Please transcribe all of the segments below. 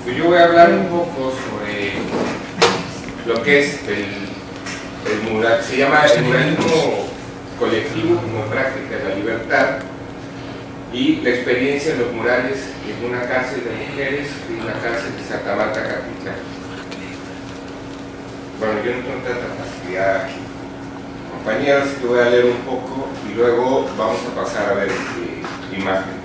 Pues yo voy a hablar un poco sobre lo que es el mural. Se llama el muralismo colectivo como práctica de la libertad y la experiencia en los murales en una cárcel de mujeres y una cárcel de Santa Marta, Catitla. Bueno, yo no tengo tanta facilidad aquí, compañeros, que voy a leer un poco y luego vamos a pasar a ver imágenes.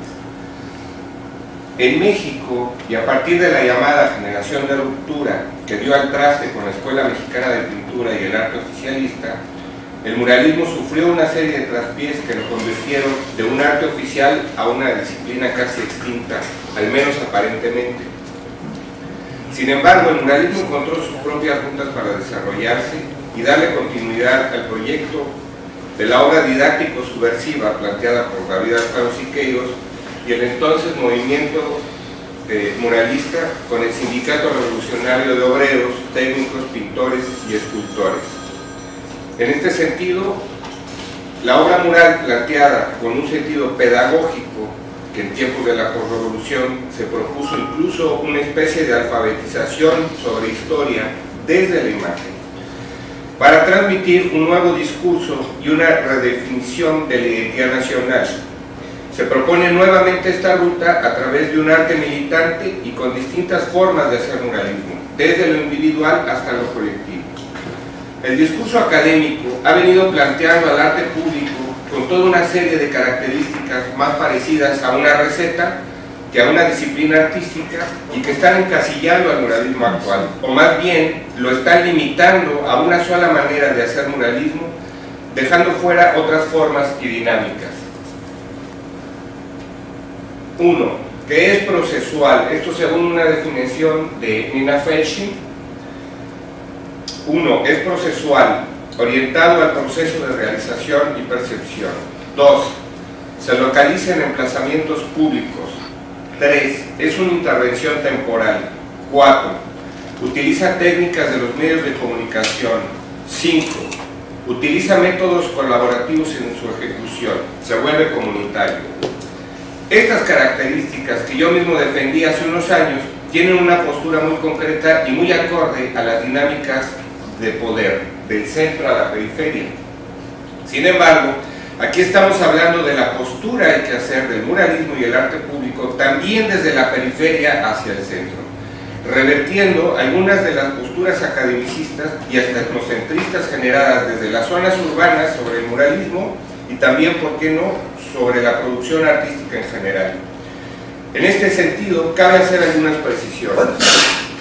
En México, y a partir de la llamada generación de ruptura que dio al traste con la Escuela Mexicana de Pintura y el arte oficialista, el muralismo sufrió una serie de traspiés que lo convirtieron de un arte oficial a una disciplina casi extinta, al menos aparentemente. Sin embargo, el muralismo encontró sus propias rutas para desarrollarse y darle continuidad al proyecto de la obra didáctico-subversiva planteada por David Alfaro Siqueiros y el entonces movimiento muralista con el Sindicato Revolucionario de Obreros, Técnicos, Pintores y Escultores. En este sentido, la obra mural planteada con un sentido pedagógico, que en tiempos de la posrevolución se propuso incluso una especie de alfabetización sobre historia desde la imagen, para transmitir un nuevo discurso y una redefinición de la identidad nacional. Se propone nuevamente esta ruta a través de un arte militante y con distintas formas de hacer muralismo, desde lo individual hasta lo colectivo. El discurso académico ha venido planteando al arte público con toda una serie de características más parecidas a una receta que a una disciplina artística y que están encasillando al muralismo actual, o más bien lo están limitando a una sola manera de hacer muralismo, dejando fuera otras formas y dinámicas. 1. Que es procesual, esto según una definición de Nina Felshin. 1. Es procesual, orientado al proceso de realización y percepción. 2. Se localiza en emplazamientos públicos. 3. Es una intervención temporal. 4. Utiliza técnicas de los medios de comunicación. 5. Utiliza métodos colaborativos en su ejecución. Se vuelve comunitario. Estas características que yo mismo defendí hace unos años tienen una postura muy concreta y muy acorde a las dinámicas de poder, del centro a la periferia. Sin embargo, aquí estamos hablando de la postura que hacer del muralismo y el arte público también desde la periferia hacia el centro, revertiendo algunas de las posturas academicistas y hasta etnocentristas generadas desde las zonas urbanas sobre el muralismo y también, ¿por qué no?, sobre la producción artística en general. En este sentido, cabe hacer algunas precisiones.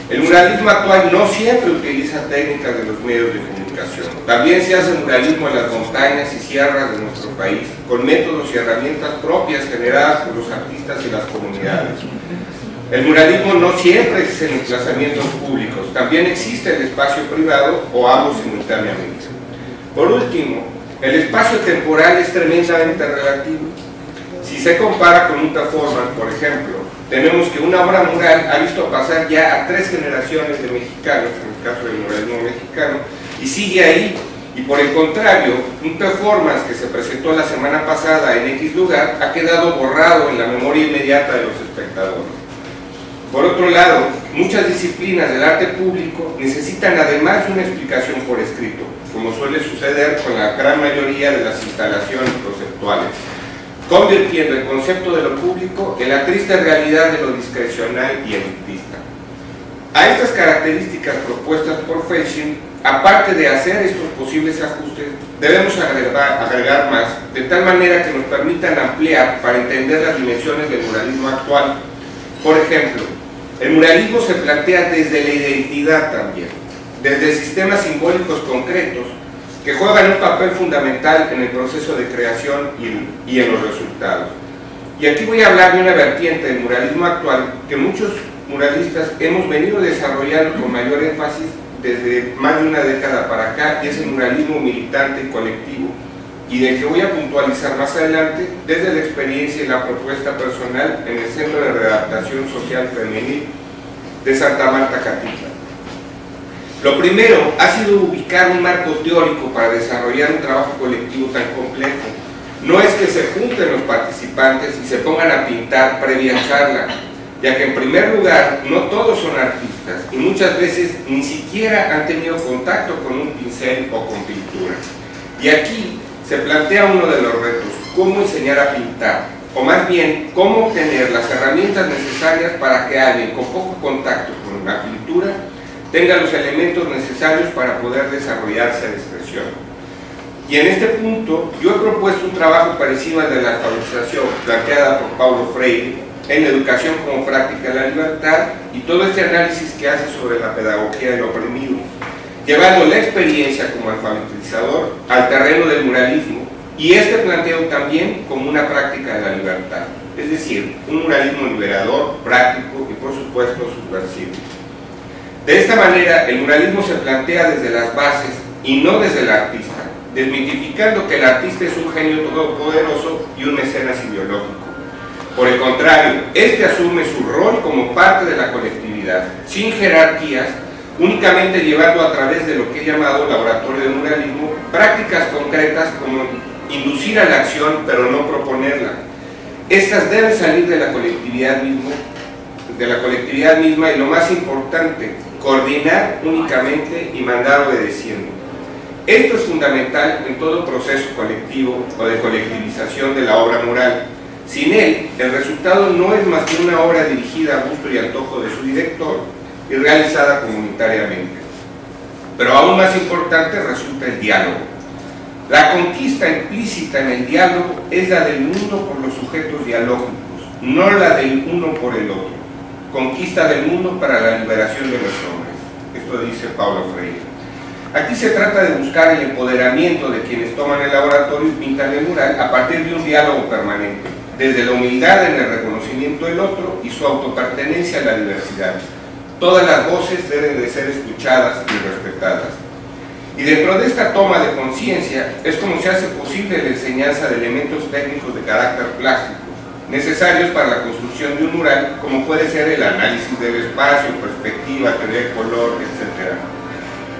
El muralismo actual no siempre utiliza técnicas de los medios de comunicación. También se hace muralismo en las montañas y sierras de nuestro país, con métodos y herramientas propias generadas por los artistas y las comunidades. El muralismo no siempre es en emplazamientos públicos, también existe el espacio privado o ambos simultáneamente. Por último, el espacio temporal es tremendamente relativo. Si se compara con un performance, por ejemplo, tenemos que una obra mural ha visto pasar ya a 3 generaciones de mexicanos, en el caso del muralismo mexicano, y sigue ahí. Y por el contrario, un performance que se presentó la semana pasada en X lugar ha quedado borrado en la memoria inmediata de los espectadores. Por otro lado, muchas disciplinas del arte público necesitan además de una explicación por escrito, como suele suceder con la gran mayoría de las instalaciones conceptuales, convirtiendo el concepto de lo público en la triste realidad de lo discrecional y elitista. A estas características propuestas por Felshin, aparte de hacer estos posibles ajustes, debemos agregar más, de tal manera que nos permitan ampliar para entender las dimensiones del muralismo actual. Por ejemplo, el muralismo se plantea desde la identidad también, desde sistemas simbólicos concretos que juegan un papel fundamental en el proceso de creación y en los resultados. Y aquí voy a hablar de una vertiente del muralismo actual que muchos muralistas hemos venido desarrollando con mayor énfasis desde más de una década para acá, y es el muralismo militante y colectivo, y del que voy a puntualizar más adelante desde la experiencia y la propuesta personal en el Centro de Readaptación Social Femenil de Santa Marta, Catitla. Lo primero ha sido ubicar un marco teórico para desarrollar un trabajo colectivo tan complejo. No es que se junten los participantes y se pongan a pintar previa charla, ya que en primer lugar no todos son artistas y muchas veces ni siquiera han tenido contacto con un pincel o con pintura. Y aquí se plantea uno de los retos: cómo enseñar a pintar, o más bien cómo obtener las herramientas necesarias para que alguien con poco contacto con la pintura tenga los elementos necesarios para poder desarrollarse la expresión. Y en este punto yo he propuesto un trabajo parecido al de la alfabetización planteada por Paulo Freire en la educación como práctica de la libertad, y todo este análisis que hace sobre la pedagogía del oprimido, llevando la experiencia como alfabetizador al terreno del muralismo, y este planteo también como una práctica de la libertad, es decir, un muralismo liberador, práctico y por supuesto subversivo. De esta manera el muralismo se plantea desde las bases y no desde el artista, desmitificando que el artista es un genio todopoderoso y un mecenas ideológico. Por el contrario, este asume su rol como parte de la colectividad, sin jerarquías, únicamente llevando a través de lo que he llamado laboratorio de muralismo prácticas concretas como inducir a la acción pero no proponerla. Estas deben salir de la colectividad misma y, lo más importante, coordinar únicamente y mandar obedeciendo. Esto es fundamental en todo proceso colectivo o de colectivización de la obra mural. Sin él, el resultado no es más que una obra dirigida a gusto y antojo de su director y realizada comunitariamente. Pero aún más importante resulta el diálogo. La conquista implícita en el diálogo es la del mundo por los sujetos dialógicos, no la del uno por el otro. Conquista del mundo para la liberación de los hombres. Esto dice Paulo Freire. Aquí se trata de buscar el empoderamiento de quienes toman el laboratorio y pintan el mural a partir de un diálogo permanente, desde la humildad en el reconocimiento del otro y su autopertenencia a la diversidad. Todas las voces deben de ser escuchadas y respetadas. Y dentro de esta toma de conciencia es como se hace posible la enseñanza de elementos técnicos de carácter plástico, necesarios para la construcción de un mural, como puede ser el análisis del espacio, perspectiva, teoría de color, etc.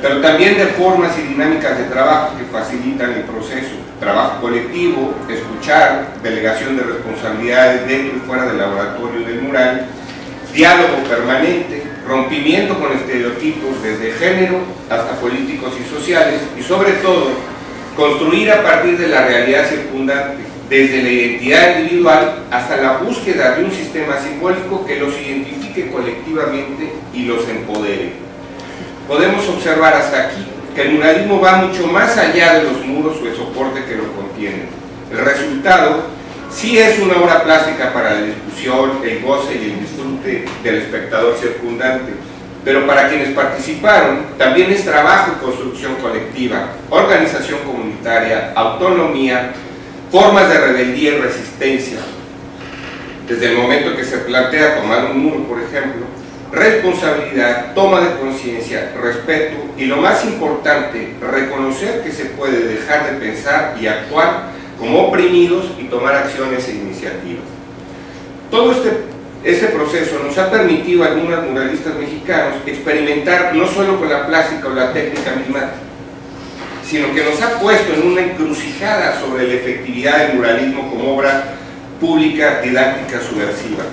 Pero también de formas y dinámicas de trabajo que facilitan el proceso: trabajo colectivo, escuchar, delegación de responsabilidades dentro y fuera del laboratorio del mural, diálogo permanente, rompimiento con estereotipos desde género hasta políticos y sociales, y sobre todo, construir a partir de la realidad circundante, desde la identidad individual hasta la búsqueda de un sistema simbólico que los identifique colectivamente y los empodere. Podemos observar hasta aquí que el muralismo va mucho más allá de los muros o el soporte que lo contienen. El resultado sí es una obra plástica para la discusión, el goce y el disfrute del espectador circundante, pero para quienes participaron también es trabajo y construcción colectiva, organización comunitaria, autonomía, formas de rebeldía y resistencia. Desde el momento que se plantea tomar un muro, por ejemplo, responsabilidad, toma de conciencia, respeto y, lo más importante, reconocer que se puede dejar de pensar y actuar como oprimidos y tomar acciones e iniciativas. Todo este proceso nos ha permitido a algunos muralistas mexicanos experimentar no solo con la plástica o la técnica misma, sino que nos ha puesto en una encrucijada sobre la efectividad del muralismo como obra pública, didáctica, subversiva.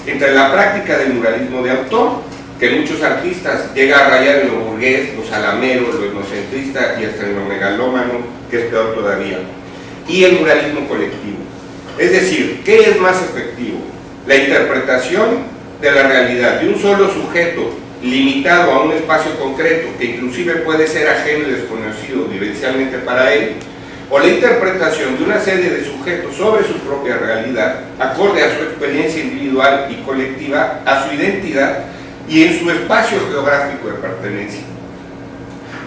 Entre la práctica del muralismo de autor, que muchos artistas llegan a rayar en lo burgués, lo salamero, lo etnocentrista y hasta en lo megalómano, que es peor todavía, y el muralismo colectivo. Es decir, ¿qué es más efectivo? La interpretación de la realidad de un solo sujeto limitado a un espacio concreto, que inclusive puede ser ajeno y desconocido vivencialmente para él, o la interpretación de una serie de sujetos sobre su propia realidad, acorde a su experiencia individual y colectiva, a su identidad y en su espacio geográfico de pertenencia.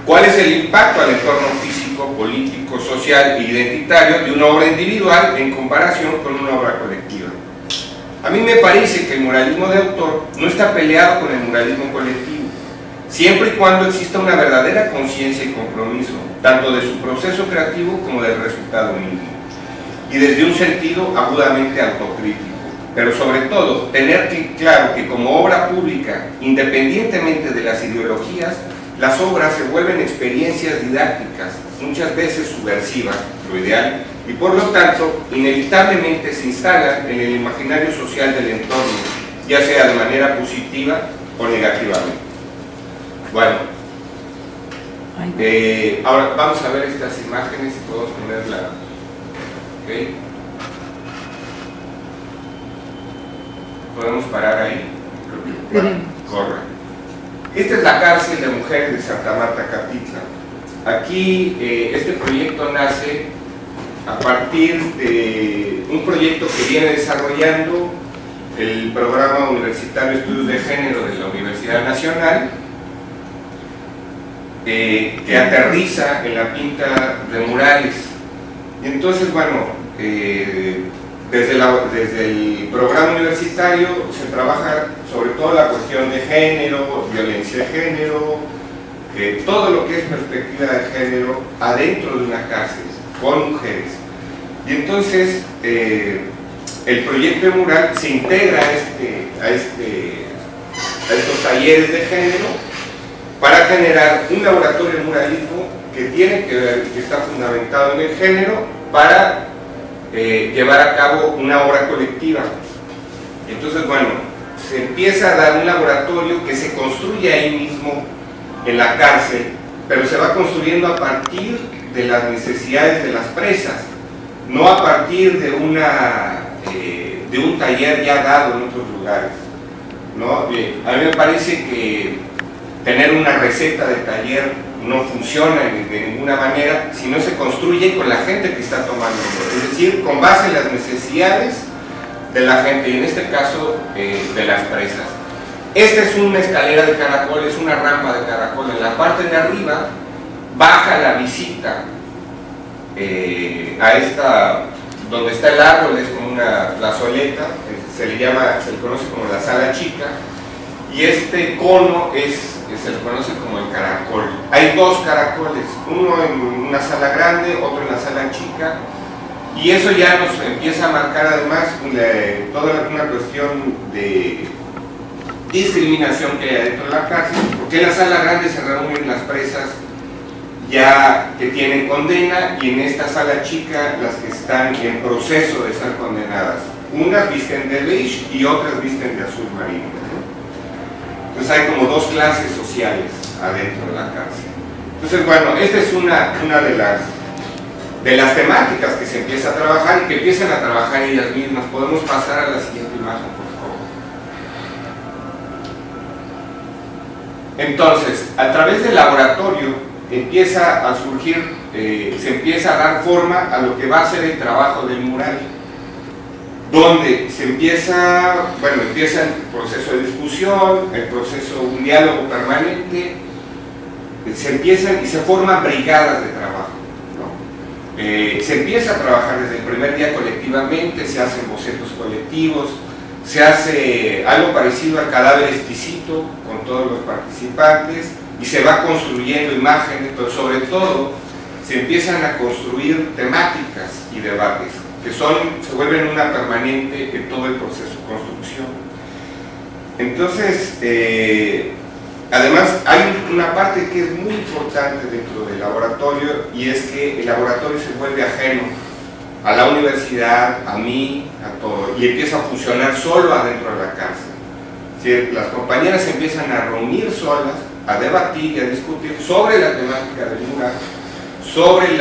¿Cuál es el impacto al entorno físico, político, social e identitario de una obra individual en comparación con una obra colectiva? A mí me parece que el muralismo de autor no está peleado con el muralismo colectivo, siempre y cuando exista una verdadera conciencia y compromiso, tanto de su proceso creativo como del resultado mismo, y desde un sentido agudamente autocrítico. Pero sobre todo, tener claro que como obra pública, independientemente de las ideologías, las obras se vuelven experiencias didácticas, muchas veces subversivas, lo ideal, y por lo tanto inevitablemente se instalan en el imaginario social del entorno, ya sea de manera positiva o negativamente. Bueno, ahora vamos a ver estas imágenes y podemos ponerla. ¿Okay? Podemos parar ahí. Bueno, corre. Esta es la cárcel de mujeres de Santa Marta, Catitla. Aquí este proyecto nace a partir de un proyecto que viene desarrollando el Programa Universitario de Estudios de Género de la Universidad Nacional, que aterriza en la pinta de murales. Y entonces, bueno, desde el programa universitario se trabaja sobre todo la cuestión de género, violencia de género, todo lo que es perspectiva de género adentro de una cárcel, con mujeres. Y entonces el proyecto de mural se integra a estos talleres de género para generar un laboratorio de muralismo que tiene que ver, que está fundamentado en el género, para llevar a cabo una obra colectiva. Entonces, bueno, se empieza a dar un laboratorio que se construye ahí mismo en la cárcel, pero se va construyendo a partir de las necesidades de las presas, no a partir de un taller ya dado en otros lugares, ¿no? A mí me parece que tener una receta de taller no funciona de ninguna manera si no se construye con la gente que está tomando, es decir, con base en las necesidades de la gente, y en este caso de las presas. Esta es una escalera de caracol, es una rampa de caracol. En la parte de arriba baja la visita a esta, donde está el árbol, es como una plazoleta, se le conoce como la sala chica, y este cono se le conoce como el caracol. Hay dos caracoles, uno en una sala grande, otro en la sala chica, y eso ya nos empieza a marcar además toda una cuestión de discriminación que hay dentro de la cárcel, porque en la sala grande se reúnen las presas ya que tienen condena, y en esta sala chica las que están en proceso de ser condenadas. Unas visten de beige y otras visten de azul marino, ¿no? Entonces hay como dos clases sociales adentro de la cárcel. Entonces, bueno, esta es una de las temáticas que se empieza a trabajar y que empiezan a trabajar ellas mismas. Podemos pasar a la siguiente imagen, por favor. Entonces, a través del laboratorio empieza a surgir, se empieza a dar forma a lo que va a ser el trabajo del mural, donde se empieza el proceso de discusión, el proceso, un diálogo permanente, se empiezan y se forman brigadas de trabajo, ¿no? Se empieza a trabajar desde el primer día colectivamente, se hacen bocetos colectivos, se hace algo parecido al cadáver exquisito con todos los participantes, y se va construyendo imágenes, pero sobre todo se empiezan a construir temáticas y debates que se vuelven una permanente en todo el proceso de construcción. Entonces, además hay una parte que es muy importante dentro del laboratorio, y es que el laboratorio se vuelve ajeno a la universidad, a mí, a todo, y empieza a funcionar solo adentro de la cárcel. Es decir, las compañeras se empiezan a reunir solas, a debatir y a discutir sobre la temática del mural, sobre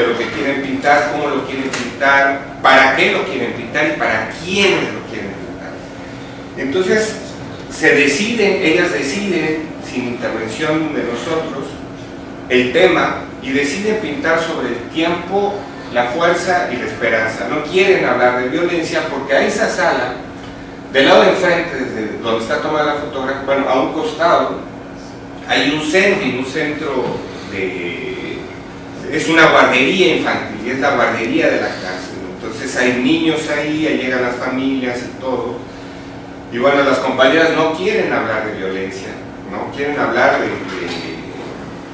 lo que quieren pintar, cómo lo quieren pintar, para qué lo quieren pintar y para quiénes lo quieren pintar. Entonces, ellas deciden, sin intervención de nosotros, el tema, y deciden pintar sobre el tiempo, la fuerza y la esperanza. No quieren hablar de violencia, porque a esa sala, del lado de enfrente, desde donde está tomada la fotografía, bueno, a un costado, hay un centro es una guardería infantil, es la guardería de la cárcel. Entonces hay niños ahí llegan las familias y todo. Y bueno, las compañeras no quieren hablar de violencia, no quieren hablar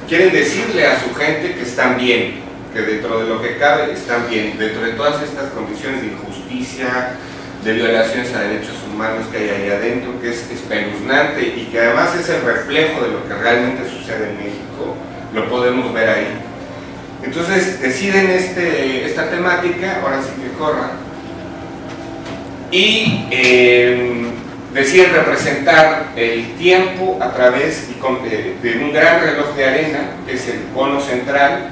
quieren decirle a su gente que están bien, que dentro de lo que cabe están bien, dentro de todas estas condiciones de injusticia, de violaciones a derechos humanos que hay ahí adentro, que es espeluznante y que además es el reflejo de lo que realmente sucede en México, lo podemos ver ahí. Entonces deciden esta temática, ahora sí que corra, y deciden representar el tiempo a través de un gran reloj de arena, que es el cono central,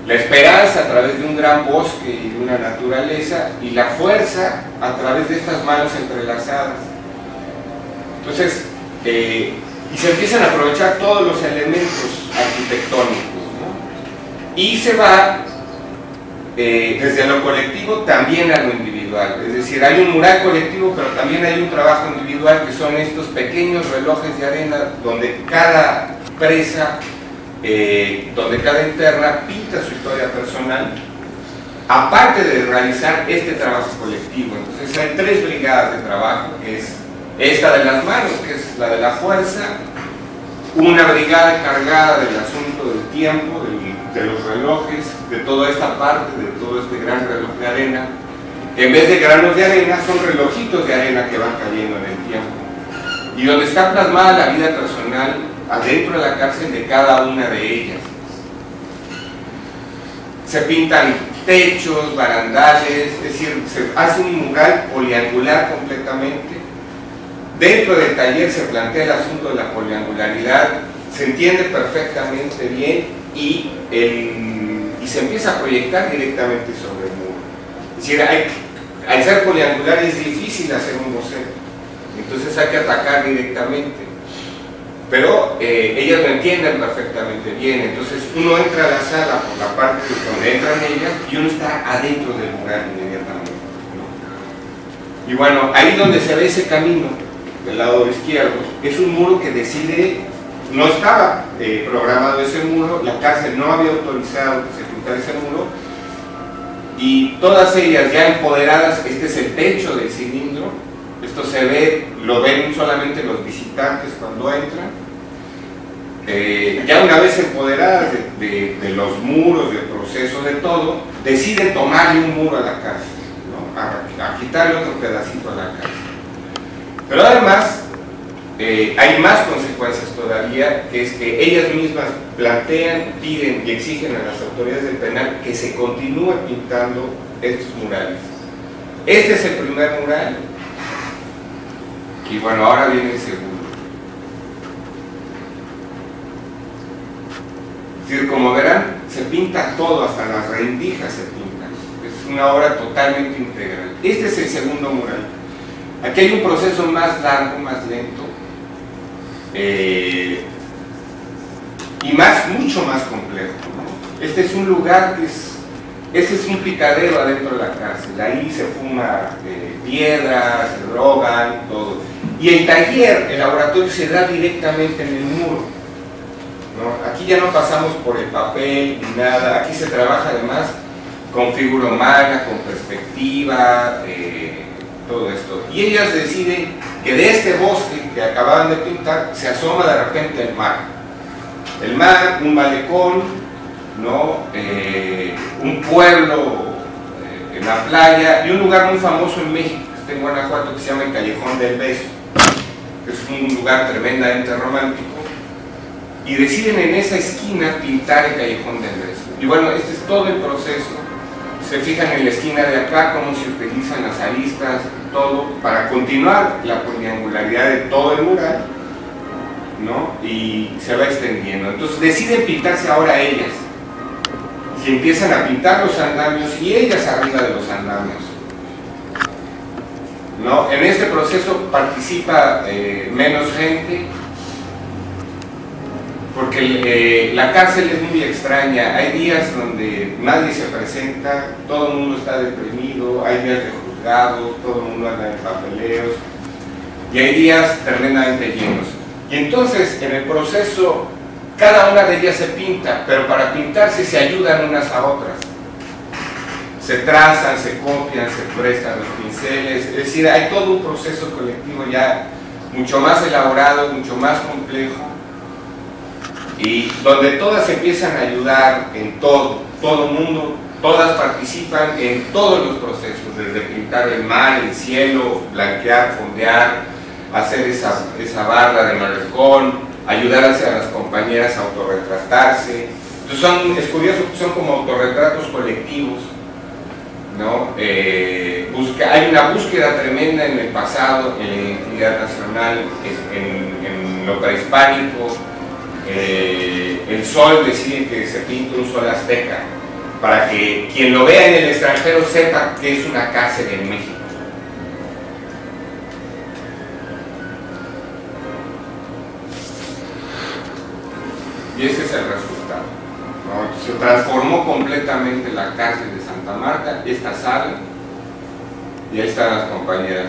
la esperanza a través de un gran bosque y de una naturaleza, y la fuerza a través de estas manos entrelazadas. Entonces, y se empiezan a aprovechar todos los elementos arquitectónicos, ¿no? Y se va desde lo colectivo también a lo individual. Es decir, hay un mural colectivo, pero también hay un trabajo individual, que son estos pequeños relojes de arena donde cada presa, donde cada interna pinta su historia personal, aparte de realizar este trabajo colectivo. Entonces hay 3 brigadas de trabajo, que es esta de las manos, que es la de la fuerza, una brigada encargada del asunto del tiempo, de los relojes, de toda esta parte, de todo este gran reloj de arena, que en vez de granos de arena son relojitos de arena que van cayendo en el tiempo, y donde está plasmada la vida personal adentro de la cárcel de cada una de ellas. Se pintan techos, barandales, es decir, se hace un mural poliangular completamente. Dentro del taller se plantea el asunto de la poliangularidad, se entiende perfectamente bien, y se empieza a proyectar directamente sobre el muro. Es decir, al ser poliangular es difícil hacer un boceto, entonces hay que atacar directamente. Pero ellas lo entienden perfectamente bien, entonces uno entra a la sala por la parte donde entran ellas y uno está adentro del mural inmediatamente, ¿no? Y bueno, ahí donde se ve ese camino, del lado izquierdo, es un muro que decide, no estaba programado ese muro, la cárcel no había autorizado que se pintara ese muro, y todas ellas ya empoderadas. Este es el techo del cilindro, esto se ve, lo ven solamente los visitantes cuando entran. Ya una vez empoderadas de los muros, del proceso, de todo, deciden tomarle un muro a la cárcel, ¿no? a quitarle otro pedacito a la cárcel. Pero además hay más consecuencias todavía, que es que ellas mismas plantean, piden y exigen a las autoridades del penal que se continúe pintando estos murales. Este es el primer mural, y bueno, ahora viene el segundo. Es decir, como verán, se pinta todo, hasta las rendijas se pintan. Es una obra totalmente integral. Este es el segundo mural. Aquí hay un proceso más largo, más lento, y mucho más complejo, ¿no? Este es un lugar que este es un picadero adentro de la cárcel. Ahí se fuma piedras, se drogan, todo. Y el taller, el laboratorio, se da directamente en el muro, ¿no? Aquí ya no pasamos por el papel ni nada. Aquí se trabaja además con figura humana, con perspectiva, todo esto. Y ellas deciden que de este bosque que acababan de pintar se asoma de repente el mar. El mar, un malecón, ¿no? Un pueblo en la playa, y un lugar muy famoso en México, que está en Guanajuato, que se llama el Callejón del Beso, que es un lugar tremendamente romántico, y deciden en esa esquina pintar el Callejón del Beso. Y bueno, este es todo el proceso. Se fijan en la esquina de acá cómo se utilizan las aristas, todo, para continuar la poliangularidad de todo el mural, ¿no? Y se va extendiendo. Entonces deciden pintarse ahora ellas, y empiezan a pintar los andamios, y ellas arriba de los andamios, ¿no? En este proceso participa menos gente, porque la cárcel es muy extraña. Hay días donde nadie se presenta, todo el mundo está deprimido, hay días de juzgados, todo el mundo anda en papeleos, y hay días tremendamente llenos. Y entonces en el proceso cada una de ellas se pinta, pero para pintarse se ayudan unas a otras. Se trazan, se copian, se prestan los pinceles, es decir, hay todo un proceso colectivo ya mucho más elaborado, mucho más complejo, y donde todas empiezan a ayudar en todo el mundo, todas participan en todos los procesos, desde pintar el mar, el cielo, blanquear, fondear, hacer esa barra de malecón, ayudar a las compañeras a autorretratarse. Entonces es curioso que son como autorretratos colectivos, ¿no? Hay una búsqueda tremenda en el pasado, en la identidad nacional, en lo prehispánico. El sol decide que se pinta un sol azteca, para que quien lo vea en el extranjero sepa que es una cárcel en México. Y ese es el resultado, ¿no? Se transformó completamente la cárcel de Santa Marta, esta sala, y ahí están las compañeras.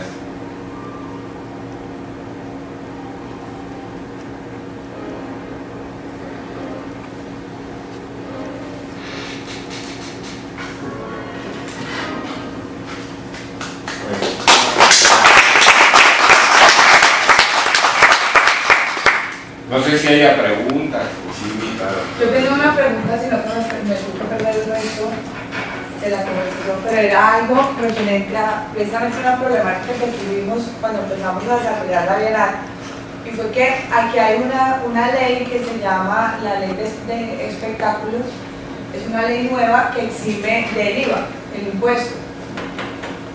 No sé si haya preguntas. Sí, claro. Yo tengo una pregunta, si no me supo perder el resto de la conversación, pero era algo referente a precisamente una problemática que tuvimos cuando empezamos a desarrollar la Bienal, y fue que aquí hay una ley que se llama la Ley de Espectáculos. Es una ley nueva que exime del IVA, el impuesto.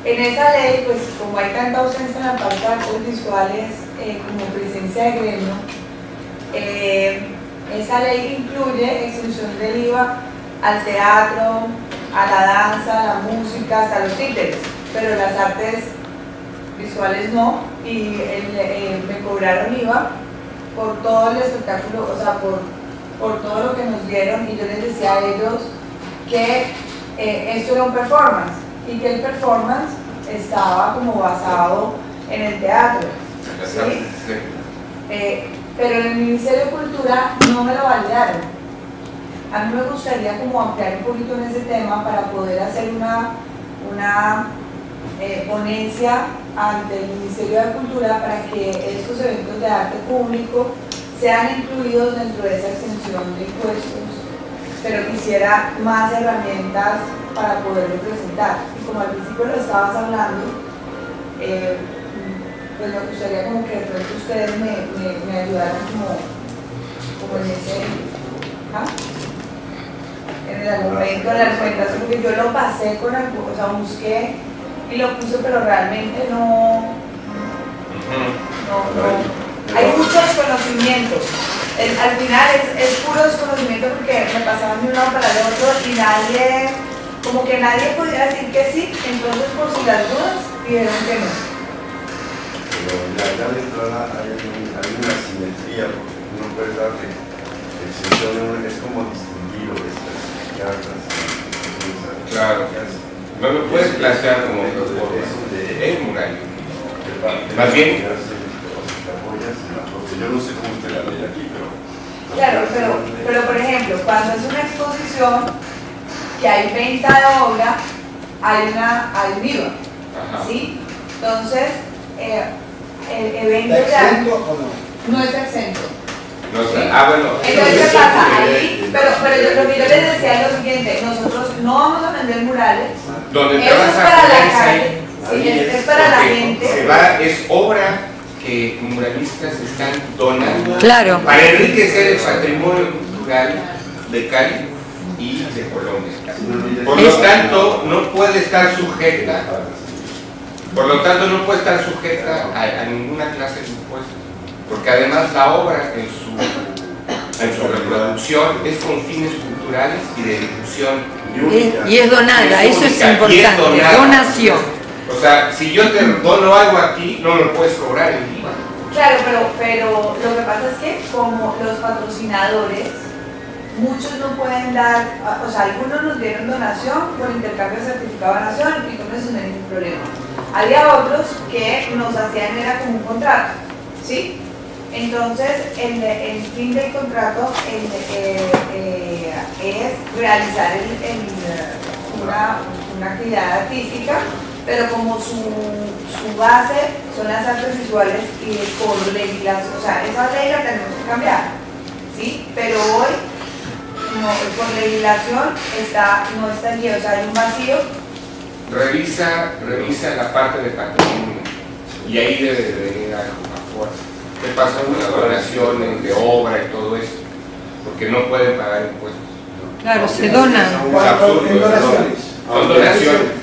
En esa ley, pues como hay tanta ausencia en la parte de artes visuales como presencia de gremio, esa ley incluye exención del IVA al teatro, a la danza, a la música, hasta los títeres, pero las artes visuales no, y me cobraron IVA por todo el espectáculo, o sea, por todo lo que nos dieron, y yo les decía a ellos que esto era un performance, y que el performance estaba como basado en el teatro, ¿sí? Pero en el Ministerio de Cultura no me lo validaron. A mí me gustaría como ampliar un poquito en ese tema para poder hacer una ponencia ante el Ministerio de Cultura para que estos eventos de arte público sean incluidos dentro de esa exención de impuestos, pero quisiera más herramientas para poderlo presentar. Y como al principio lo estabas hablando, pues me gustaría como que de pronto ustedes me ayudaran como en ese, ¿ah? En el argumento, en la argumentación, porque yo lo pasé con algo, o sea, busqué y lo puse, pero realmente no. Hay muchos conocimientos. Al final es puro desconocimiento, porque me pasaban de un lado para el otro y como que nadie podía decir que sí, entonces por si las dudas dijeron que no. Pero en la verdad de entrada hay una simetría, porque uno puede darle exención, es como distinguir o desprestigiar las instituciones. Claro, no lo puedes plantear como es mural. Más bien, yo no sé cómo usted la lee aquí, pero... Claro, pero por ejemplo, cuando es una exposición que hay venta de obra, hay un IVA, ¿sí? Entonces, el evento ya no es exento. No, ¿sí? Bueno. Entonces, ¿qué pasa? Ahí, pero lo que yo les decía es lo siguiente: nosotros no vamos a vender murales. Donde te eso vas es a para la poner calle, sí, es para la gente. Es obra que muralistas están donando, claro, para enriquecer el patrimonio cultural de Cali y de Colombia. Por lo tanto, no puede estar sujeta a ninguna clase de impuestos, porque además la obra en su reproducción es con fines culturales y de difusión. y es donada, eso es importante, donación. O sea, si yo te dono algo a ti, no lo puedes cobrar en IVA. Claro, pero lo que pasa es que como los patrocinadores, muchos no pueden dar, o sea, algunos nos dieron donación por intercambio de certificado de donación y con eso no hay ningún problema. Había otros que nos hacían, era como un contrato, ¿sí? Entonces, el fin del contrato es realizar una actividad artística, pero como su base son las artes visuales y por legislación, o sea, esa ley la tenemos que cambiar, ¿sí? Pero hoy, por legislación, no está allí, o sea, hay un vacío. Revisa la parte de patrimonio y ahí debe de venir a fuerza. ¿Qué pasa con las donaciones de obra y todo eso? Porque no pueden pagar impuestos. Claro, se donan. En donaciones. Son donaciones.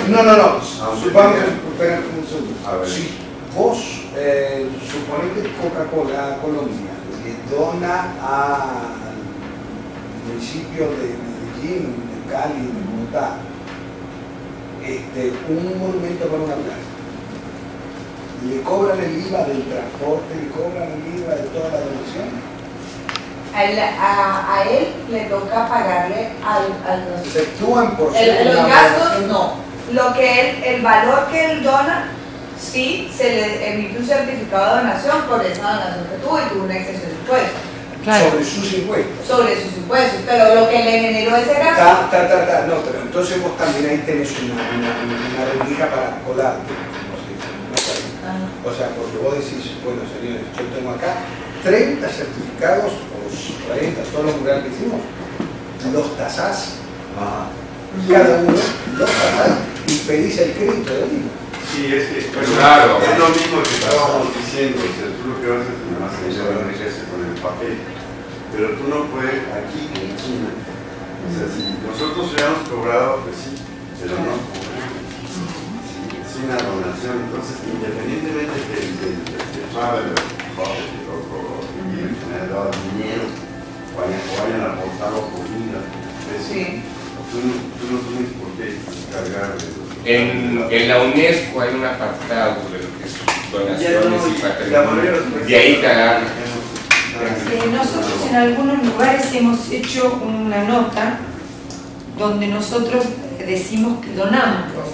No. Supongamos, espera un segundo. A ver. Si vos suponete que Coca-Cola Colombia le dona al municipio de Medellín, de Cali, de Bogotá, un monumento para una plaza, le cobran el IVA del transporte, le cobran el IVA de toda la donación. A él le toca pagarle al Se efectúan por los gastos no. El valor que él dona, sí se le emite un certificado de donación por esa donación que tuvo y tuvo un exceso de impuestos. Claro. Sobre sus impuestos. Sobre sus impuestos, pero lo que le generó ese gasto. No, pero entonces vos también ahí tenés una rendija para colarte. O sea, porque vos decís, bueno, señores, yo tengo acá 30 certificados, o 40, todos los murales que hicimos, los tasás, cada uno los tasás y pedís el crédito de IVA. Sí, es que Claro. es lo mismo que estábamos diciendo, o sea, tú lo que haces es más enriquecer con el papel, pero tú no puedes aquí en China. O sea, si nosotros hubiéramos cobrado, pues sí, pero no cobramos. Es una donación, entonces independientemente que el padre o en general dinero o hayan aportado comida, Sí. tú no tienes por qué cargar de los... En la UNESCO hay un apartado de lo que es donaciones y patrimonio. De ahí te agarran. Nosotros en algunos lugares hemos hecho una nota donde nosotros decimos que donamos los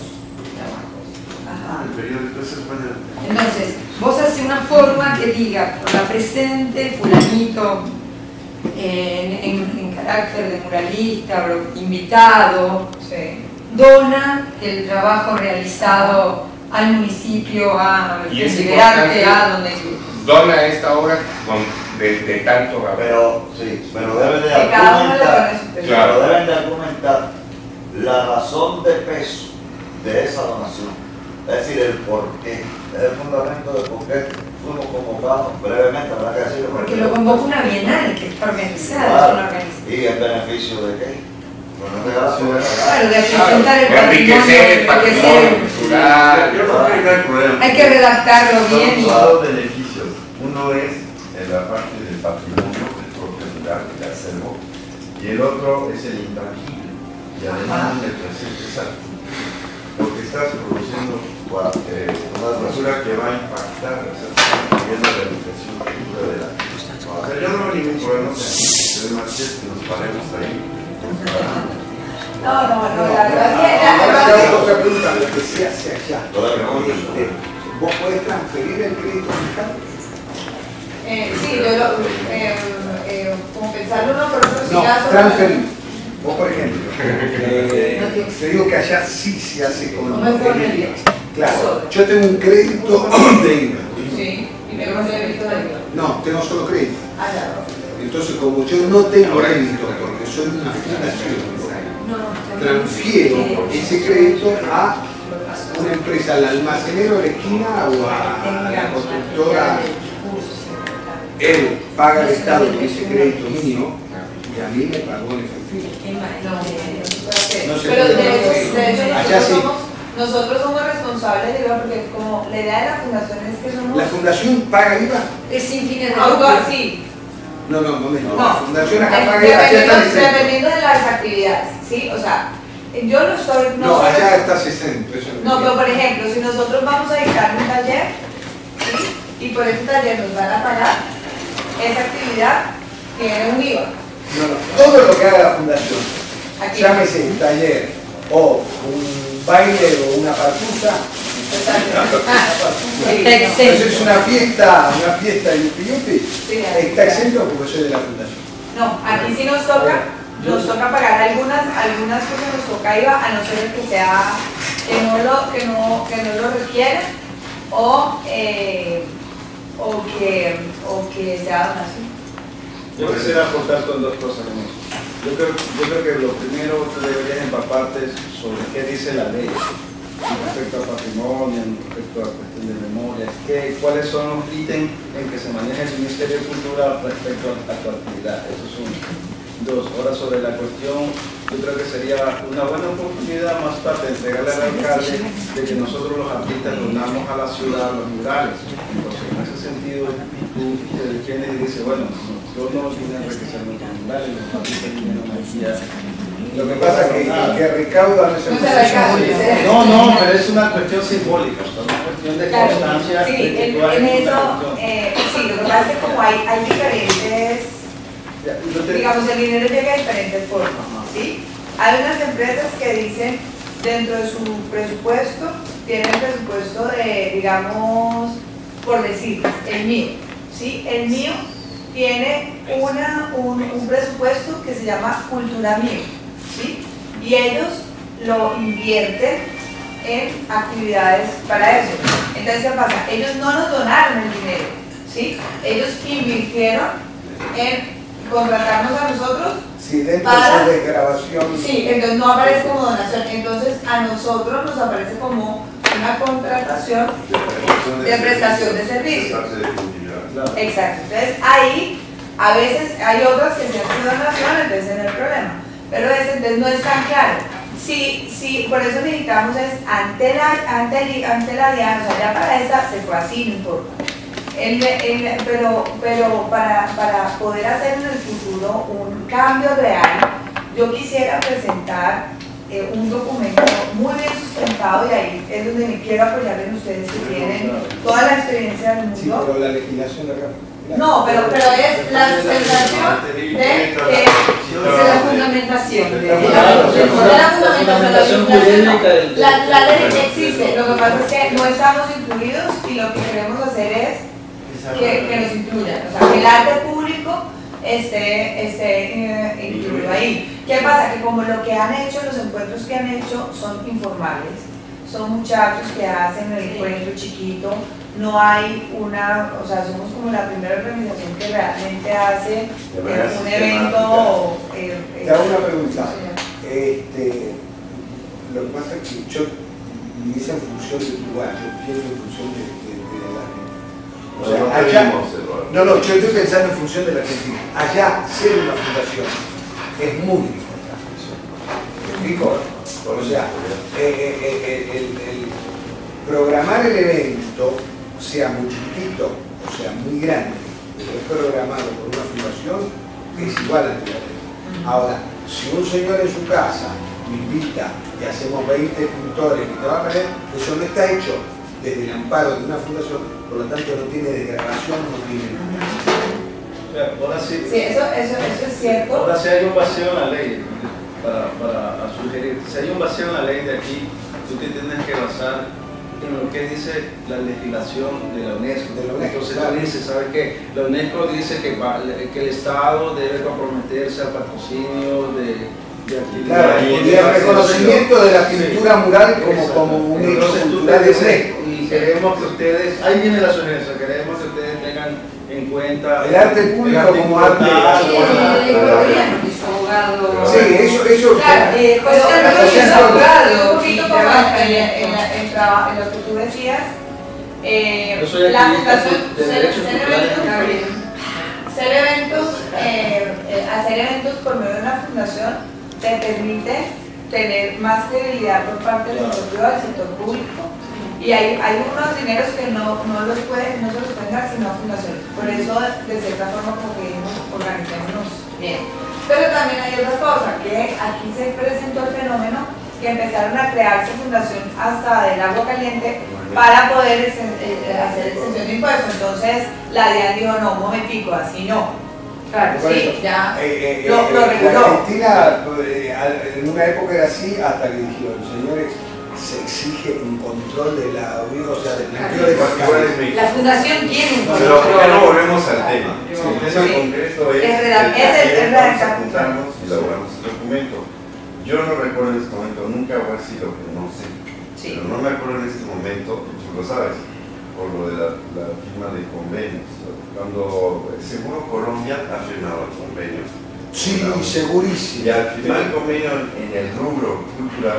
trabajos. El periódico es bueno. Entonces, vos haces una forma que diga, por la presente, fulanito, en carácter de muralista, invitado, Sí. dona el trabajo realizado al municipio, a Y es Liberarte, a donde... Dona esta obra de tanto valor. Pero sí, pero deben de Que cada uno le argumentar, pone su peso. Claro. pero deben de argumentar la razón de peso de esa donación. Es decir, el porqué, el fundamento de por qué fuimos convocados brevemente, ¿verdad que decirlo? Porque lo convoca una bienal que está organizada, Claro. es una organización. ¿Y el beneficio de qué? Bueno, regalación. Claro, de presentar el Enriquecer el patrimonio patrimonio, cultural. Yo creo que no hay problema. hay que redactarlo bien. Son dos beneficios. Uno es en la parte del patrimonio, del propio lugar, del acervo, y el otro es el intangible. Y además el presente es al futuro. Porque estás produciendo una basura que va a impactar, o sea, estás viendo la educación futura de la. O sea, yo no veo ningún problema, es más que nos paremos ahí. No, la verdad es que Otra pregunta, lo que se hace allá. ¿Vos podés transferir el crédito fiscal? sí, como pensarlo uno por otro, si No, ya son- transferir. Vos, por ejemplo, te digo que allá sí se hace con No me pone el el IVA. Claro, yo tengo un crédito de IVA. Sí, y me conoce el visto de ahí. No, tengo solo crédito. Ah, ya. Entonces, como yo no tengo crédito, porque soy una fundación, transfiero ese crédito a una empresa, al almacenero de la esquina o a la constructora. Él paga al Estado ese crédito mío y a mí me pagó en efectivo. No sé, Pero de allá hecho sí. nosotros somos responsables de IVA porque como la idea de la fundación es que somos ¿La fundación paga IVA? Es sin fines de auto lucro. así. No. No. La fundación acá paga IVA. Allá está exento. Dependiendo de las actividades, ¿sí? O sea, yo no estoy... No, allá está exento. Eso No, pero por ejemplo, si nosotros vamos a dictar un taller, ¿sí? Y por ese taller nos van a pagar, esa actividad tiene un IVA. No, todo lo que haga la fundación, Aquí. llámese taller o un baile o una partusa, Sí, Está eso es una fiesta y un piyupi, Sí, está exento porque soy de la fundación. No, aquí sí nos toca pagar algunas cosas, nos toca IVA, a no ser que sea que no lo requiera o que sea donación. Yo quisiera aportar con dos cosas en eso. Yo creo que lo primero que deberías empaparte es sobre qué dice la ley respecto al patrimonio, respecto a la cuestión de memoria, cuáles son los ítems en que se maneja el Ministerio de Cultura respecto a tu actividad. Eso es uno. Dos, ahora sobre la cuestión, yo creo que sería una buena oportunidad más tarde de entregarle al alcalde de que nosotros los artistas donamos a la ciudad los murales. Entonces, en ese sentido, tú te detienes y dices, bueno, yo no vine a enriquecer los murales, los artistas vinieron aquí a... Lo que pasa es que el que recauda no es el que No, pero es una cuestión simbólica, es una cuestión de constancia. Sí, de que en tú has hecho eso, una cuestión. sí, lo que pasa es que como hay diferentes, digamos, el dinero llega de diferentes formas, ¿sí? Hay unas empresas que dicen, dentro de su presupuesto, tienen presupuesto de, digamos, por decir, el mío, ¿sí? El mío tiene un presupuesto que se llama Cultura Mío, ¿sí? Y ellos lo invierten en actividades para eso. Entonces, ¿qué pasa? Ellos no nos donaron el dinero, ¿sí? Ellos invirtieron en contratarnos a nosotros. Sí, dentro para, de grabación. Sí, entonces no aparece como donación, entonces a nosotros nos aparece como una contratación de prestación de servicios. Exacto, entonces ahí a veces hay otras que se hacen donación, entonces no hay problema, pero ese entonces no es tan claro. Sí, por eso necesitamos es ante la DIAN, o sea, ya para esa se fue así, no importa. Pero para poder hacer en el futuro un cambio real, yo quisiera presentar un documento muy bien sustentado, y ahí es donde me quiero apoyar en ustedes que tienen toda la experiencia del mundo. Sí, pero la legislación de acá. No, pero es la sustentación de la fundamentación. La fundamentación jurídica. La ley existe, lo que pasa es que no estamos incluidos y lo que queremos hacer es que nos incluyan, o sea, que el arte público esté incluido ahí. ¿Qué pasa? Que como lo que han hecho, los encuentros que han hecho son informales, son muchachos que hacen el encuentro chiquito, no hay o sea, somos como la primera organización que realmente hace un evento. Te hago una pregunta. Lo que pasa es que yo hice en función de tu lugar, yo pienso en función de la gente. O sea, allá, yo estoy pensando en función de la Argentina. Allá, ser una fundación es muy importante. ¿Me explico? O sea, el programar el evento, sea muy chiquitito o sea muy grande, pero es programado por una fundación, es igual a la. Ahora, si un señor en su casa me invita y hacemos 20 pintores y todo, eso no está hecho desde el amparo de una fundación, por lo tanto no tiene desgravación, no tiene nada. Ahora sí, eso es cierto. Ahora sí hay un vacío en la ley, para sugerir, si hay un vacío en la ley de aquí, tú te tienes que basar en lo que dice la legislación de la UNESCO. Entonces tú dices, ¿sabes qué? La UNESCO dice que el Estado debe comprometerse al patrocinio de claro, actividades. y el reconocimiento de la pintura mural como un hecho cultural de UNESCO. Y queremos que ustedes, ahí viene la sugerencia, queremos que ustedes tengan en cuenta el arte público como arte. Sí, eso. Claro, pues un poquito como en lo que tú decías, la fundación, hacer eventos por medio de una fundación te permite tener más credibilidad por parte del sector público, y hay unos dineros que no se los pueden dar sino a fundaciones. Por eso, de cierta forma, como que dijimos, organizémonos bien. Pero también hay otra cosa, que aquí se presentó el fenómeno que empezaron a crearse fundación hasta del agua caliente para poder hacer exención de impuestos. Entonces la DIAN dijo, no, un momentico, así no. Claro, sí, ya lo reguló. Argentina en una época era así, hasta que dijeron, señores, se exige un control de la, o sea, del blanqueo de capitales. La fundación tiene un Pero control. ¿por qué no volvemos al tema? El tema concreto es el vamos a juntarnos y elaboramos el documento. Yo no recuerdo en este momento, nunca voy a decir lo que no sé, pero no me acuerdo en este momento, tú lo sabes, por lo de la firma de convenios. Cuando Seguro Colombia ha firmado el convenio. Sí, segurísimo. Y al firmar el convenio en el rubro cultural,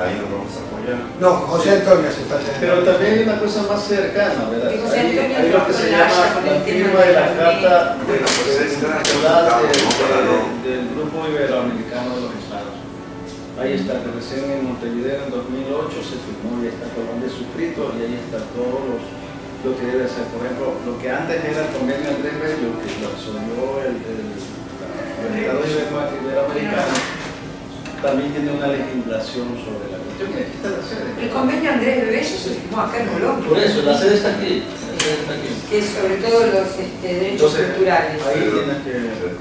ahí nos vamos a apoyar. No, José Antonio hace falta. Pero también hay una cosa más cercana, ¿verdad? Hay lo que se llama la firma de la carta de la del grupo Grupo Iberoamericano de los Estados. Ahí está, que recién en Montevideo en 2008 se firmó y está Colombia suscrito, y ahí está todo lo que debe ser. Por ejemplo, lo que antes era el convenio Andrés Bello, que lo resolvió el Estado Iberoamericano, también tiene una legislación sobre la cuestión. Aquí está la sede. El convenio Andrés Bello se firmó acá en Colombia. Por eso, la sede está aquí. La sede está aquí. Que es sobre todo los derechos culturales. Ahí tienes que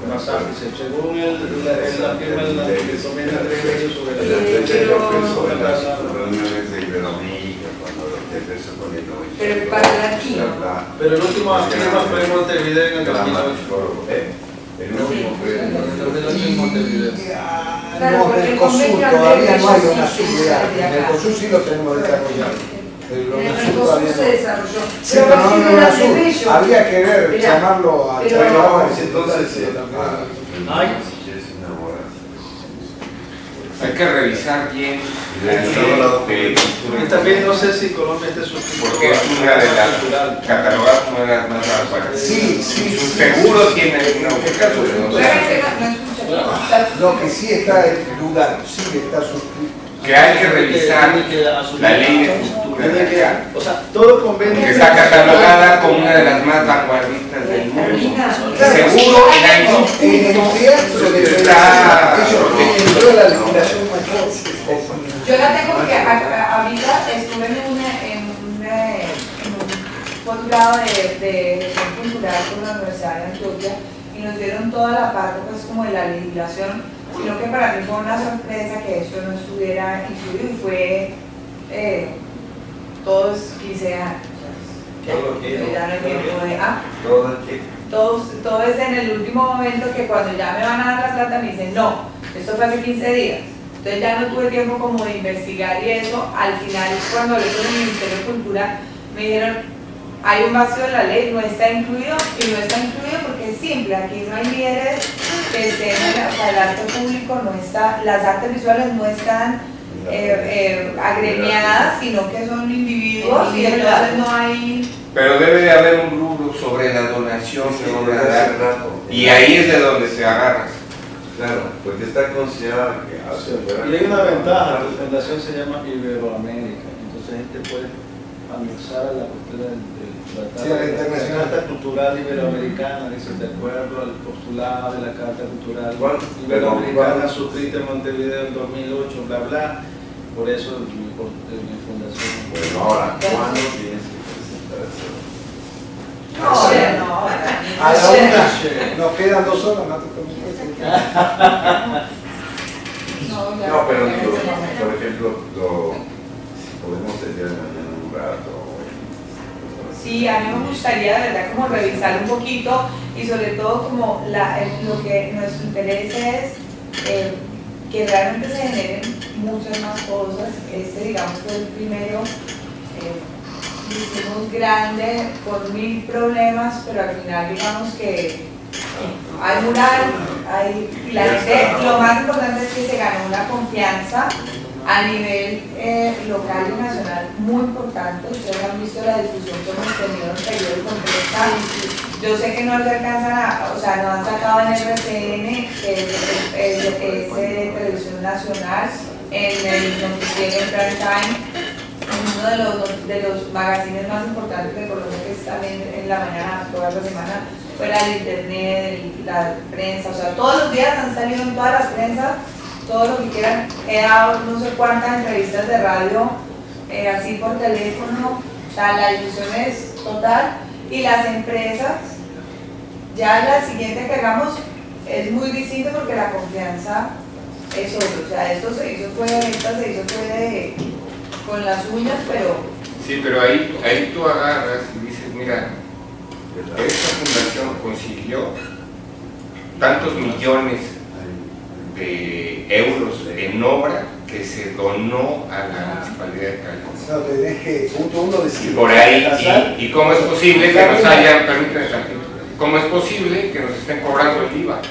pasar, según la firma del convenio Andrés Bello sobre la sobre las reuniones de Iberoamérica, cuando los jefes se ponen hoy. Pero para latino. Pero el último firma fue en Montevideo en el 2008. El último fue en Montevideo. Claro, No, porque en el el COSUR convenio todavía Andrés no hay Bello una sí se subida. hizo desde En el acá. COSUR sí lo tenemos desarrollado. Pero En en el el sur COSUR todavía se no. desarrolló. Sí, pero no en el sur. Habría que ver, Mira, llamarlo a pero- Chávez, entonces Ay. si quieres una hora. Hay que revisar bien Y también no sé si Colombia esté suscrito porque es una de las catalogadas como una de las más raras. Sí, sí, sí. Seguro tiene una oferta, pero no sé. Lo que sí está el lugar, sí está suscrito. Que hay que revisar la ley de cultura de acá, O sea, todo convenio que está catalogada como una de las más vanguardistas del mundo. Seguro en algún En el teatro de está ellos tienen toda la legislación mayor. Yo la tengo porque ahorita estuve en un posgrado de gestión cultural con la Universidad de Antioquia y nos dieron toda la parte pues como de la legislación, sino que para mí fue una sorpresa que esto no estuviera incluido y fue todos 15 años. Ya no hay tiempo de todo es en el último momento que cuando ya me van a dar la plata me dicen no, esto fue hace 15 días. Entonces ya no tuve tiempo como de investigar y eso. Al final cuando hablé con el Ministerio de Cultura me dijeron hay un vacío de la ley, no está incluido y no está incluido porque es simple, aquí no hay líderes que estén en el arte público, no está, las artes visuales no están agremiadas, sino que son individuos y entonces no hay... Pero debe de haber un rubro sobre la donación de obra de arte. Y ahí es de donde se agarra. Claro, porque está considerada que hace Y hay una ventaja, tu fundación se llama Iberoamérica, entonces este puede anexar a la cultura la Carta Cultural Iberoamericana, dice, de acuerdo al postulado de la Carta Cultural Iberoamericana suscrita en Montevideo en 2008, bla bla, por eso mi fundación. Bueno, ahora, ¿cuándo tienes que presentar eso? No, A la una, nos quedan 2 horas, no te comentes. No, pero digo, por ejemplo, podemos tener mañana un rato. Sí, a mí me gustaría de verdad como revisar un poquito y sobre todo como lo que nuestro interés es que realmente se generen muchas más cosas. Digamos fue el primero, hicimos grande con 1000 problemas, pero al final digamos que hay mural, la gente, lo más importante es que se ganó una confianza a nivel local y nacional muy importante. Ustedes han visto la difusión que hemos tenido en el periódico en prensa. Yo sé que no se alcanzan o sea, no han sacado en RCN, que es de televisión nacional, en el noticiero en prime time, uno de los magazines más importantes de Colombia, que es también en la mañana, toda la semana, fuera el internet, la prensa, o sea, todos los días han salido en todas las prensas, todo lo que quieran. He dado no sé cuántas entrevistas de radio, así por teléfono, o sea, la difusión es total. Y las empresas, ya la siguiente que hagamos es muy distinto porque la confianza es otra. O sea, esta se hizo con las uñas, pero... Sí, pero ahí tú agarras y dices, mira, esta fundación consiguió tantos millones de euros en obra que se donó a la municipalidad de Cali. No, tenés que, punto uno, decir. Por ahí, y cómo es posible que nos hayan, permíteme tantito, cómo es posible que nos estén cobrando el IVA.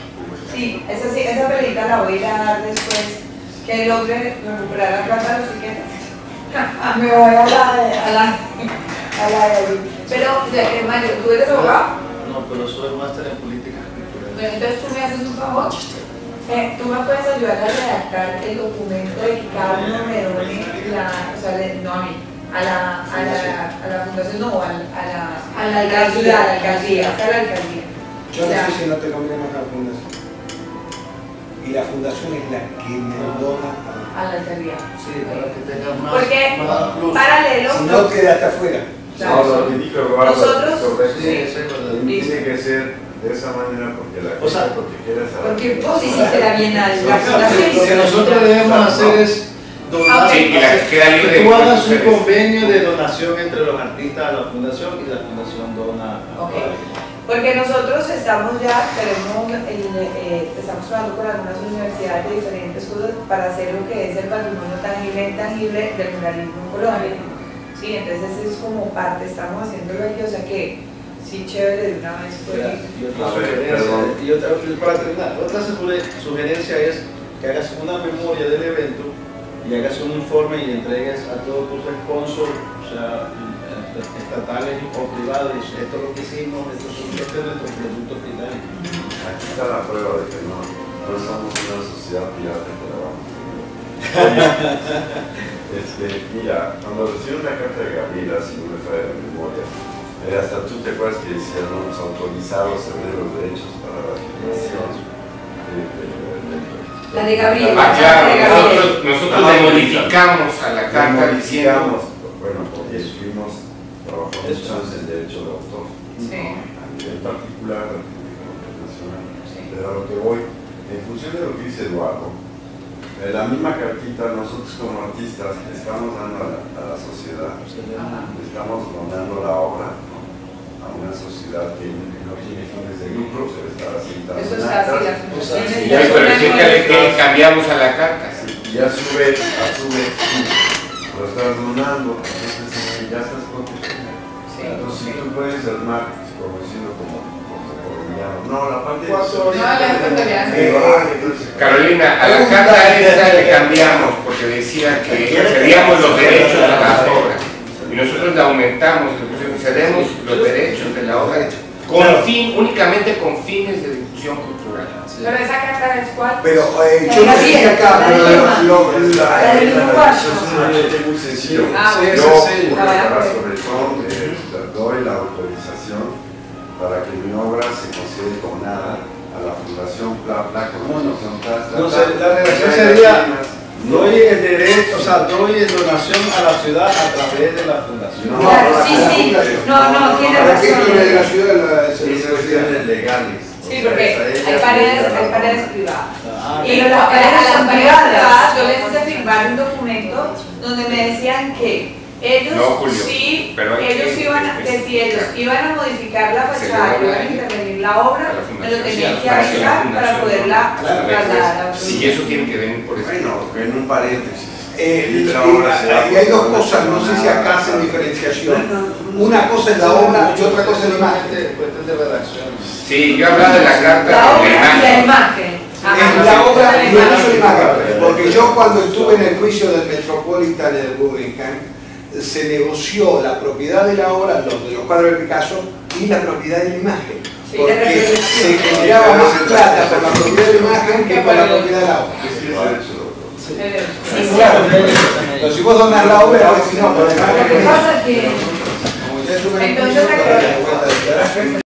Sí, esa película la voy a ir a dar después, que logre recuperar la plata de los tiquetes. Me voy a la de pero, Mario, ¿tú eres abogado? No, pero soy máster en política cultural. Bueno, entonces tú me haces un favor. Tú me puedes ayudar a redactar el documento de que cada uno me done o sea, no a mí, a la fundación, no, a la alcaldía, a la alcaldía. Yo no sé si no te conviene más la fundación. Y la fundación es la que me dona a la alcaldía. Sí, para que tengan más. Porque más plus. paralelo. Si no, queda hasta afuera. No, lo que dijo Eduardo Nosotros, es correcto. Sí, eso es verdad. Tiene que ser de esa manera porque la O sea, gente protegiera esa. Porque vos hiciste la bienal, la Lo fundación. que nosotros debemos hacer es donar. Sí, y la queda libre Que tú de hagas un ustedes. convenio de donación entre los artistas a la fundación y la fundación dona a Ok. toda la Porque nosotros estamos estamos trabajando con algunas universidades de diferentes cosas para hacer lo que es el patrimonio tangible e intangible del muralismo en Colombia. Sí, entonces es como parte, estamos haciéndolo aquí, o sea que sí, chévere de una vez. Y otra sugerencia, para terminar, otra sugerencia es que hagas una memoria del evento y hagas un informe y entregues a todos tus sponsors, o sea, estatales o privados, esto es lo que hicimos, este es nuestro producto final. Aquí está la prueba de que no somos una sociedad pirata que la vamos mira, cuando recibí una carta de Gabriela, si no me falla la memoria, hasta tú te acuerdas que decían, no nos autorizados a tener los derechos para la filmación. La de Gabriela. Ah, claro, nosotros le modificamos a la carta diciendo. Bueno, porque fuimos trabajando mucho en el derecho de autor. Sí. A nivel particular, a nivel internacional. Sí. Pero a lo que voy, en función de lo que dice Eduardo, en la misma cartita, nosotros como artistas estamos dando a la sociedad, estamos donando la obra, ¿no?, a una sociedad que no tiene fines de lucro, se está haciendo. Eso está así, las fundaciones. Y ya, pero explícale que cambiamos a la carta. Y a su vez, lo estás donando, entonces ya estás protegiendo. Entonces, si tú puedes armar, como diciendo, como colombiano, no, la parte Carolina, a la carta esta le cambiamos porque decía que cedíamos los derechos a las obras y nosotros le aumentamos, cedemos los derechos de la obra únicamente con fines de difusión cultural. Pero esa carta es cuál. Pero yo me decía acá, pero eso es un hecho muy sencillo. Bueno. Yo, para sobre todo, doy la autorización para que mi obra se considere donada a la Fundación Bla Bla, Entonces, la relación sería, doy el derecho, o sea, doy donación a la ciudad a través de la fundación. Claro, sí, no, tiene razón. de la ciudad Instituciones legales. Sí, porque hay paredes privadas. Y pero a las las paredes son paredes privadas. privadas yo les hice firmar un documento donde me decían que ellos Julio, pero si ellos iban a modificar la fachada, iban a intervenir la obra, me lo tenían que para que la avisar para poderla trasladar. Si eso tiene que venir por eso. Bueno, en un paréntesis. Y hay dos cosas, no sé si acá hacen diferenciación. Una cosa es la obra y otra cosa es la imagen. Cuestión de redacción. Sí, yo hablaba de la carta La de obra y la imagen. imagen. En la obra, yo no soy imagen, porque yo cuando estuve en el juicio del Metropolitan de Birmingham, se negoció la propiedad de la obra, de los cuadros de Picasso, y la propiedad de la imagen. Sí, Porque se generaba más plata por la propiedad de la imagen que por la propiedad de la obra. Sí, Claro. Entonces, si vos donás la obra, si no, por la Lo que imagen. pasa es que Como ya estuve en el Entonces, juicio,